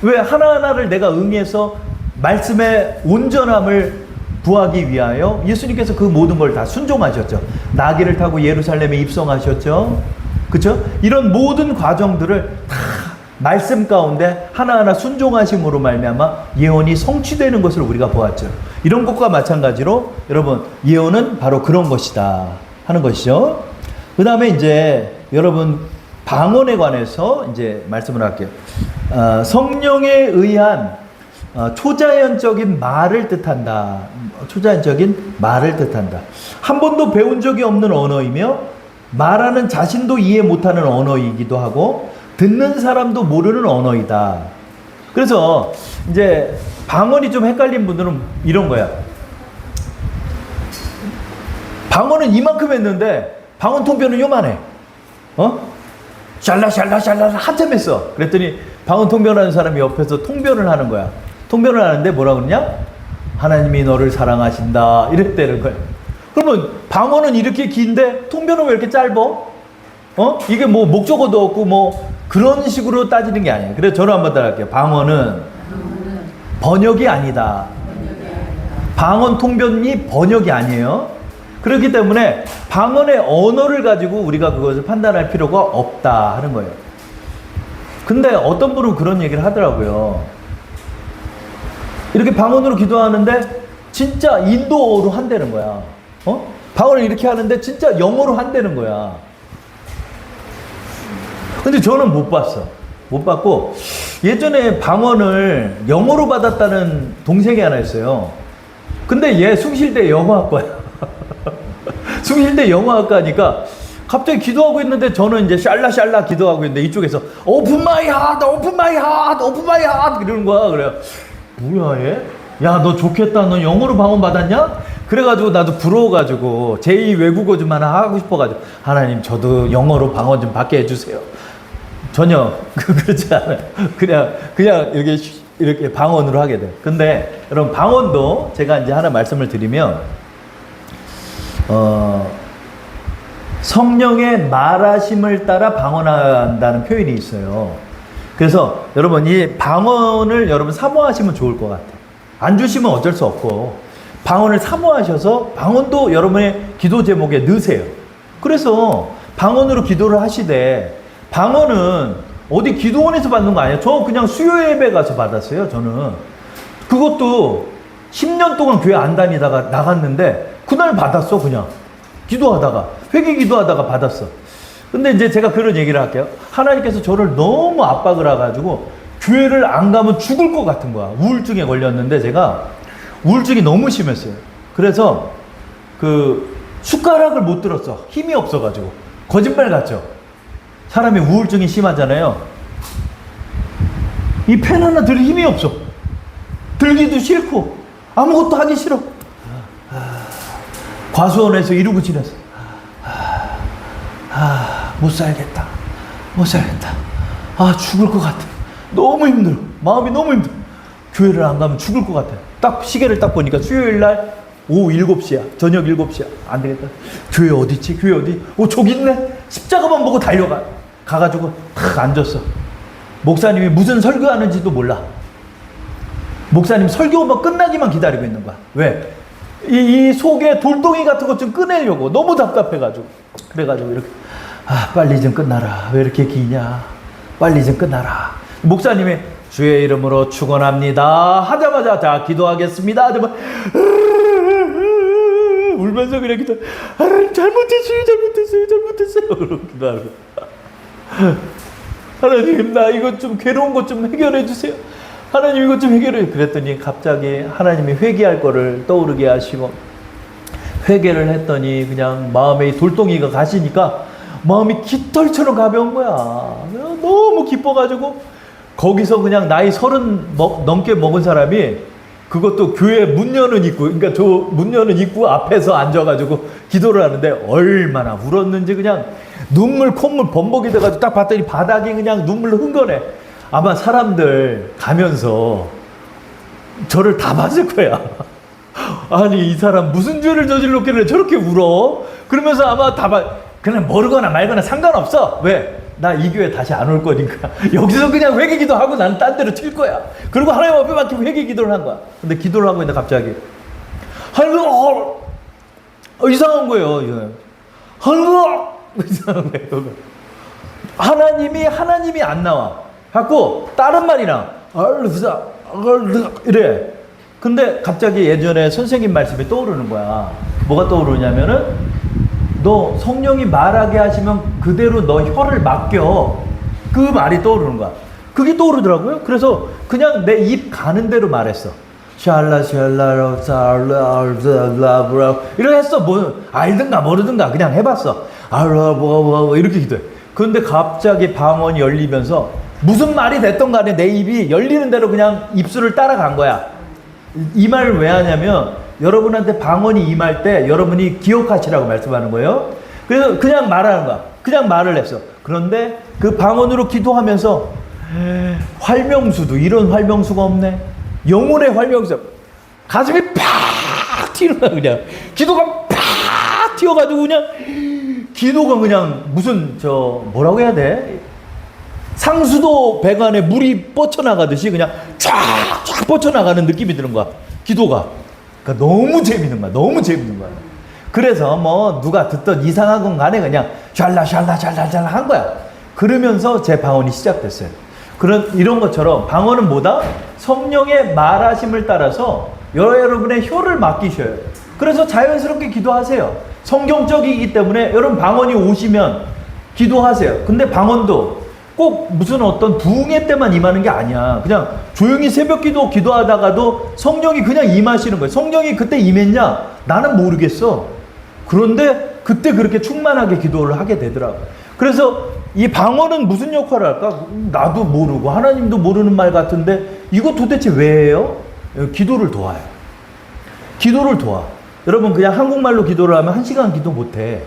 왜? 하나하나를 내가 응해서 말씀의 온전함을 구하기 위하여 예수님께서 그 모든 걸 다 순종하셨죠. 나귀를 타고 예루살렘에 입성하셨죠. 그렇죠? 이런 모든 과정들을 다 말씀 가운데 하나하나 순종하심으로 말미암아 예언이 성취되는 것을 우리가 보았죠. 이런 것과 마찬가지로 여러분 예언은 바로 그런 것이다 하는 것이죠. 그 다음에 이제 여러분 방언에 관해서 이제 말씀을 할게요. 성령에 의한 초자연적인 말을 뜻한다. 초자연적인 말을 뜻한다. 한 번도 배운 적이 없는 언어이며 말하는 자신도 이해 못하는 언어이기도 하고 듣는 사람도 모르는 언어이다. 그래서 이제 방언이 좀 헷갈린 분들은 이런 거야. 방언은 이만큼 했는데 방언 통변은 요만해. 샬라샬라샬라 한참 했어. 그랬더니 방언 통변하는 사람이 옆에서 통변을 하는 거야. 통변을 하는데 뭐라 그러냐? 하나님이 너를 사랑하신다 이랬다는 거야. 그러면 방언은 이렇게 긴데 통변은 왜 이렇게 짧어? 이게 뭐 목적어도 없고 뭐 그런 식으로 따지는 게 아니에요. 그래서 저는 한번 따라할게요. 방언은 번역이 아니다. 방언 통변이 번역이 아니에요. 그렇기 때문에 방언의 언어를 가지고 우리가 그것을 판단할 필요가 없다 하는 거예요. 근데 어떤 분은 그런 얘기를 하더라고요. 이렇게 방언으로 기도하는데 진짜 인도어로 한다는 거야. 방언을 이렇게 하는데 진짜 영어로 한다는 거야. 근데 저는 못 봤어. 못 봤고 예전에 방언을 영어로 받았다는 동생이 하나 있어요. 근데 얘 숭실대 영어학과야. 숭실대 영어학과니까 갑자기 기도하고 있는데 저는 이제 샬라샬라 기도하고 있는데 이쪽에서 오픈 마이 하트 오픈 마이 하트 오픈 마이 하트 이러는 거야. 그래요. 뭐야 얘? 야 너 좋겠다. 너 영어로 방언 받았냐? 그래가지고 나도 부러워가지고 제2 외국어 좀 하나 하고 싶어가지고 하나님 저도 영어로 방언 좀 받게 해주세요. 전혀 그렇지 않아요. 그냥 이렇게 방언으로 하게 돼요. 근데 여러분 방언도 제가 이제 하나 말씀을 드리면 성령의 말하심을 따라 방언한다는 표현이 있어요. 그래서 여러분 이 방언을 여러분 사모하시면 좋을 것 같아요. 안 주시면 어쩔 수 없고 방언을 사모하셔서 방언도 여러분의 기도 제목에 넣으세요. 그래서 방언으로 기도를 하시되 방언은 어디 기도원에서 받는 거 아니에요. 저 그냥 수요 예배 가서 받았어요. 저는 그것도 10년 동안 교회 안 다니다가 나갔는데 그날 받았어. 그냥 기도하다가 회개 기도하다가 받았어. 근데 이제 제가 그런 얘기를 할게요. 하나님께서 저를 너무 압박을 해가지고 교회를 안 가면 죽을 것 같은 거야. 우울증에 걸렸는데 제가 우울증이 너무 심했어요. 그래서 그 숟가락을 못 들었어. 힘이 없어가지고. 거짓말 같죠? 사람이 우울증이 심하잖아요. 이 펜 하나 들 힘이 없어. 들기도 싫고 아무것도 하기 싫어. 과수원에서 이러고 지냈어. 못 살겠다. 못 살겠다. 죽을 것 같아. 너무 힘들어. 마음이 너무 힘들어. 교회를 안 가면 죽을 것 같아. 딱 시계를 딱 보니까 수요일 날 오후 7시야. 저녁 7시야. 안 되겠다. 교회 어디 있지? 교회 어디? 저기 있네. 십자가만 보고 달려가. 가가지고 탁 앉았어. 목사님이 무슨 설교하는지도 몰라. 목사님 설교만 끝나기만 기다리고 있는 거야. 왜? 이 속에 돌덩이 같은 것 좀 꺼내려고. 너무 답답해가지고. 그래가지고 이렇게 빨리 좀 끝나라. 왜 이렇게 기냐? 빨리 좀 끝나라. 목사님이 주의 이름으로 축원합니다 하자마자 자 기도하겠습니다. 울면서 그냥 기도. 잘못했어요. 그러고 기도하고. 하나님 나 이거 좀 괴로운 것 좀 해결해 주세요. 하나님 이것 좀 해결해. 그랬더니 갑자기 하나님이 회개할 거를 떠오르게 하시고 회개를 했더니 그냥 마음에 돌덩이가 가시니까 마음이 깃털처럼 가벼운 거야. 너무 기뻐가지고 거기서 그냥 나이 30 넘게 먹은 사람이 그것도 교회 문 여는 입구, 그러니까 저 문 여는 입구 앞에서 앉아가지고 기도를 하는데 얼마나 울었는지 그냥 눈물 콧물 범벅이 돼가지고 딱 봤더니 바닥에 그냥 눈물로 흥건해. 아마 사람들 가면서 저를 다 봤을 거야. 아니 이 사람 무슨 죄를 저질렀길래 저렇게 울어? 그러면서 아마 다 그냥 모르거나 말거나 상관없어. 왜? 나 이 교회 다시 안 올 거니까 여기서 그냥 회개 기도하고 나는 딴 데로 튈 거야. 그리고 하나님 앞에 맡기고 회개 기도를 한 거야. 근데 기도를 하고 있는데 갑자기 하나님 이상한 거예요. 하나님 이상한 거예요. 하나님이 안 나와. 갖고 다른 말이랑 이래. 근데 갑자기 예전에 선생님 말씀이 떠오르는 거야. 뭐가 떠오르냐면은 너 성령이 말하게 하시면 그대로 너 혀를 맡겨. 그 말이 떠오르는 거야. 그게 떠오르더라고요. 그래서 그냥 내 입 가는 대로 말했어. 샬라 이렇게 했어. 뭐 알든가 모르든가 그냥 해봤어. 이렇게 기도해. 그런데 갑자기 방언이 열리면서 무슨 말이 됐던 간에 내 입이 열리는 대로 그냥 입술을 따라간 거야. 이 말을 왜 하냐면 여러분한테 방언이 임할 때 여러분이 기억하시라고 말씀하는 거예요. 그래서 그냥 말하는 거야. 그냥 말을 했어. 그런데 그 방언으로 기도하면서 활명수도 이런 활명수가 없네. 영혼의 활명수. 가슴이 팍 튀는 거야. 그냥 기도가 팍 튀어가지고 그냥 기도가 그냥 무슨 뭐라고 해야 돼? 상수도 배관에 물이 뻗쳐나가듯이 그냥 쫙쫙 뻗쳐나가는 느낌이 드는 거야. 기도가. 그러니까 너무 재밌는 거야. 너무 재밌는 거야. 그래서 뭐 누가 듣던 이상한 건 간에 그냥 샬라 한 거야. 그러면서 제 방언이 시작됐어요. 이런 것처럼 방언은 뭐다? 성령의 말하심을 따라서 여러분의 혀를 맡기셔요. 그래서 자연스럽게 기도하세요. 성경적이기 때문에 여러분 방언이 오시면 기도하세요. 근데 방언도 꼭 무슨 어떤 부흥회 때만 임하는 게 아니야. 그냥 조용히 새벽 기도하다가도 성령이 그냥 임하시는 거예요. 성령이 그때 임했냐? 나는 모르겠어. 그런데 그때 그렇게 충만하게 기도를 하게 되더라고. 그래서 이 방언은 무슨 역할을 할까? 나도 모르고 하나님도 모르는 말 같은데 이거 도대체 왜 해요? 기도를 도와요. 기도를 도와. 여러분 그냥 한국말로 기도를 하면 1시간 기도 못해.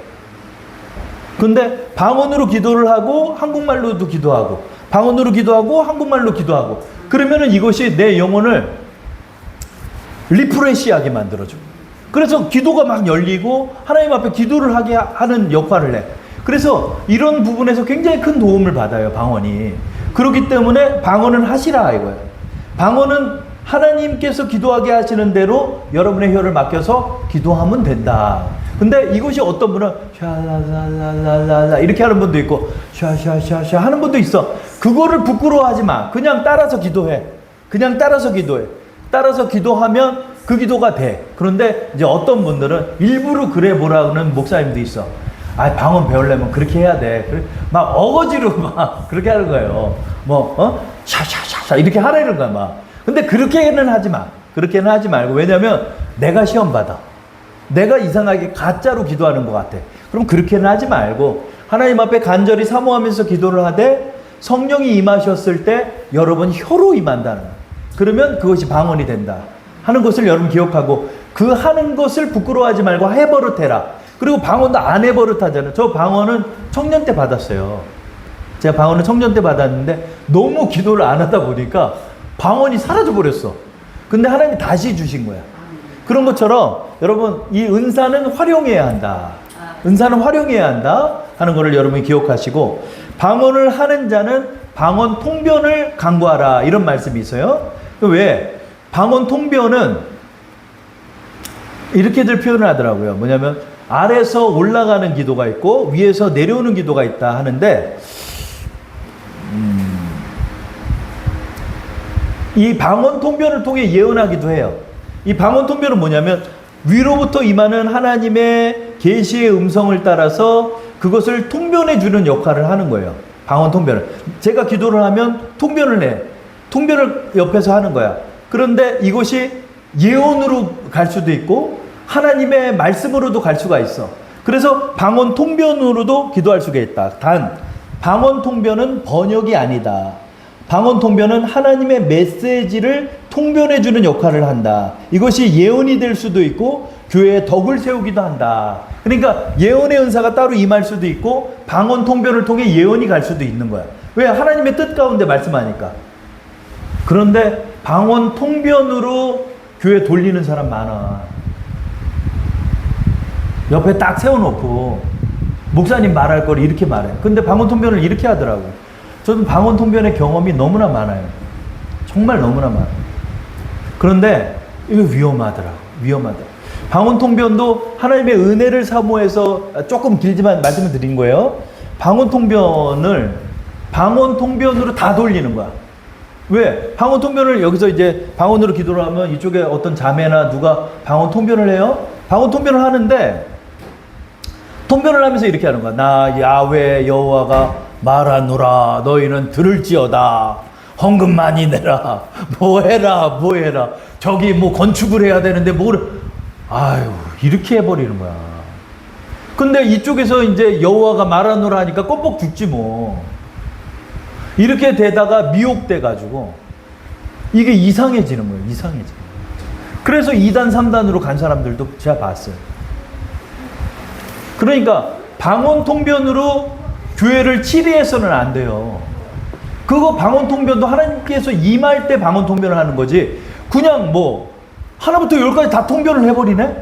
근데 방언으로 기도를 하고 한국말로도 기도하고 방언으로 기도하고 한국말로 기도하고 그러면은 이것이 내 영혼을 리프레시하게 만들어줘. 그래서 기도가 막 열리고 하나님 앞에 기도를 하게 하는 역할을 해. 그래서 이런 부분에서 굉장히 큰 도움을 받아요, 방언이. 그렇기 때문에 방언은 하시라 이거예요. 방언은 하나님께서 기도하게 하시는 대로 여러분의 혀를 맡겨서 기도하면 된다. 근데 이것이 어떤 분은 샤라라라라라 이렇게 하는 분도 있고 샤샤샤샤 하는 분도 있어. 그거를 부끄러워하지 마. 그냥 따라서 기도해. 그냥 따라서 기도해. 따라서 기도하면 그 기도가 돼. 그런데 이제 어떤 분들은 일부러 그래 보라는 목사님도 있어. 아, 방언 배우려면 그렇게 해야 돼. 막 어거지로 막 그렇게 하는 거예요. 샤샤샤샤 이렇게 하라는 거야, 막. 근데 그렇게는 하지 마. 그렇게는 하지 말고. 왜냐면 내가 시험 받아. 내가 이상하게 가짜로 기도하는 것 같아. 그럼 그렇게는 하지 말고 하나님 앞에 간절히 사모하면서 기도를 하되 성령이 임하셨을 때 여러분 혀로 임한다는 거예요. 그러면 그것이 방언이 된다 하는 것을 여러분 기억하고 그 하는 것을 부끄러워하지 말고 해버릇해라. 그리고 방언도 안 해버릇하잖아요. 저 방언은 청년 때 받았어요. 제가 방언을 청년 때 받았는데 너무 기도를 안 하다 보니까 방언이 사라져 버렸어. 근데 하나님이 다시 주신 거야. 그런 것처럼 여러분 이 은사는 활용해야 한다. 은사는 활용해야 한다 하는 것을 여러분이 기억하시고 방언을 하는 자는 방언 통변을 강구하라 이런 말씀이 있어요. 왜? 방언 통변은 이렇게들 표현을 하더라고요. 뭐냐면 아래서 올라가는 기도가 있고 위에서 내려오는 기도가 있다 하는데 이 방언 통변을 통해 예언하기도 해요. 이 방언 통변은 뭐냐면 위로부터 임하는 하나님의 계시의 음성을 따라서 그것을 통변해 주는 역할을 하는 거예요. 방언 통변을. 제가 기도를 하면 통변을 해. 통변을 옆에서 하는 거야. 그런데 이것이 예언으로 갈 수도 있고 하나님의 말씀으로도 갈 수가 있어. 그래서 방언 통변으로도 기도할 수가 있다. 단 방언 통변은 번역이 아니다. 방언 통변은 하나님의 메시지를 통변해 주는 역할을 한다. 이것이 예언이 될 수도 있고 교회에 덕을 세우기도 한다. 그러니까 예언의 은사가 따로 임할 수도 있고 방언 통변을 통해 예언이 갈 수도 있는 거야. 왜? 하나님의 뜻 가운데 말씀하니까. 그런데 방언 통변으로 교회 돌리는 사람 많아. 옆에 딱 세워놓고 목사님 말할 걸 이렇게 말해. 근데 방언 통변을 이렇게 하더라고. 저는 방언 통변의 경험이 너무나 많아요. 정말 너무나 많아요. 그런데 이거 위험하더라고. 위험하다. 방언 통변도 하나님의 은혜를 사모해서 조금 길지만 말씀을 드린 거예요. 방언 통변으로 다 돌리는 거야. 왜? 방언 통변을 여기서 이제 방언으로 기도를 하면 이쪽에 어떤 자매나 누가 방언 통변을 해요? 방언 통변을 하는데 통변을 하면서 이렇게 하는 거야. 나 야훼 여호와가 말하노라 너희는 들을지어다. 헌금 많이 내라. 뭐 해라. 저기 뭐 건축을 해야 되는데 아유 이렇게 해버리는 거야. 근데 이쪽에서 이제 여호와가 말하노라 하니까 껌뻑 죽지 뭐. 이렇게 되다가 미혹돼 가지고 이게 이상해지는 거예요. 이상해져. 그래서 2단 3단으로 간 사람들도 제가 봤어요. 그러니까 방언 통변으로 교회를 치리해서는 안 돼요. 그거 방언 통변도 하나님께서 임할 때 방언 통변을 하는 거지. 그냥 뭐 하나부터 열까지 다 통변을 해버리네.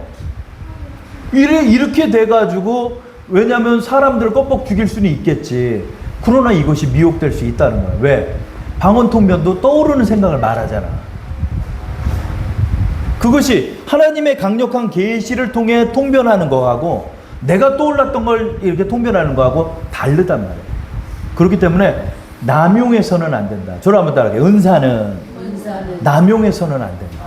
이렇게 돼가지고 왜냐하면 사람들을 껌뻑 죽일 수는 있겠지. 그러나 이것이 미혹될 수 있다는 거예요. 왜? 방언 통변도 떠오르는 생각을 말하잖아. 그것이 하나님의 강력한 계시를 통해 통변하는 거하고 내가 떠올랐던 걸 이렇게 통변하는 거하고 다르단 말이에요. 그렇기 때문에 남용해서는 안 된다. 저를 한번 따라할게요. 은사는 남용해서는 안 된다.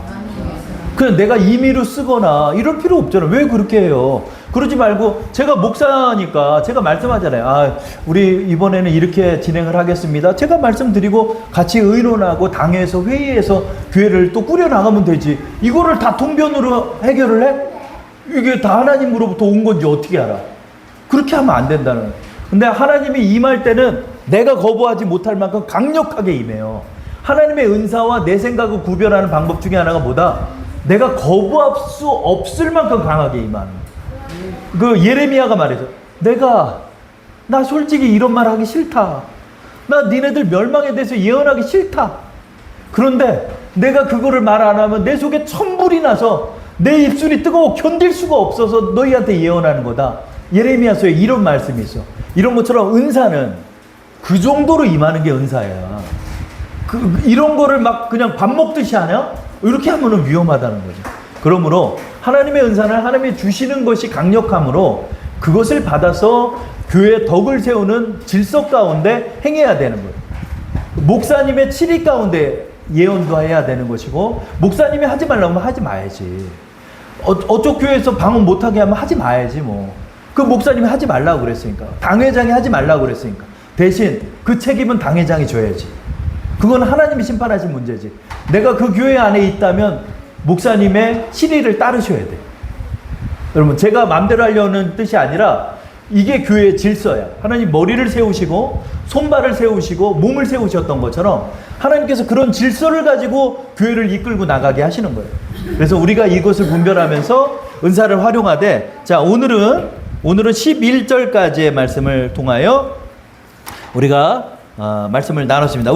그냥 내가 임의로 쓰거나 이럴 필요 없잖아. 왜 그렇게 해요? 그러지 말고 제가 목사니까 제가 말씀하잖아요. 우리 이번에는 이렇게 진행을 하겠습니다. 제가 말씀드리고 같이 의논하고 당회에서 회의해서 교회를 또 꾸려나가면 되지. 이거를 다 통변으로 해결을 해? 이게 다 하나님으로부터 온 건지 어떻게 알아? 그렇게 하면 안 된다는 거예요. 근데 하나님이 임할 때는 내가 거부하지 못할 만큼 강력하게 임해요. 하나님의 은사와 내 생각을 구별하는 방법 중에 하나가 뭐다? 내가 거부할 수 없을 만큼 강하게 임하는 거예요. 그 예레미야가 말해서 나 솔직히 이런 말 하기 싫다. 나 니네들 멸망에 대해서 예언하기 싫다. 그런데 내가 그거를 말 안 하면 내 속에 천불이 나서 내 입술이 뜨거워 견딜 수가 없어서 너희한테 예언하는 거다. 예레미야서에 이런 말씀이 있어. 이런 것처럼 은사는 그 정도로 임하는 게 은사야. 이런 거를 막 그냥 밥 먹듯이 하냐? 이렇게 하면은 위험하다는 거죠. 그러므로 하나님의 은사는 하나님이 주시는 것이 강력함으로 그것을 받아서 교회의 덕을 세우는 질서 가운데 행해야 되는 거예요. 목사님의 치리 가운데 예언도 해야 되는 것이고 목사님이 하지 말라고 하면 하지 마야지. 어쪽 교회에서 방언 못하게 하면 하지 마야지 뭐. 그 목사님이 하지 말라고 그랬으니까. 당회장이 하지 말라고 그랬으니까. 대신 그 책임은 당회장이 져야지. 그건 하나님이 심판하신 문제지. 내가 그 교회 안에 있다면 목사님의 치리를 따르셔야 돼. 여러분 제가 마음대로 하려는 뜻이 아니라 이게 교회의 질서야. 하나님 머리를 세우시고 손발을 세우시고 몸을 세우셨던 것처럼 하나님께서 그런 질서를 가지고 교회를 이끌고 나가게 하시는 거예요. 그래서 우리가 이것을 분별하면서 은사를 활용하되 자 오늘은 11절까지의 말씀을 통하여 우리가 말씀을 나눴습니다.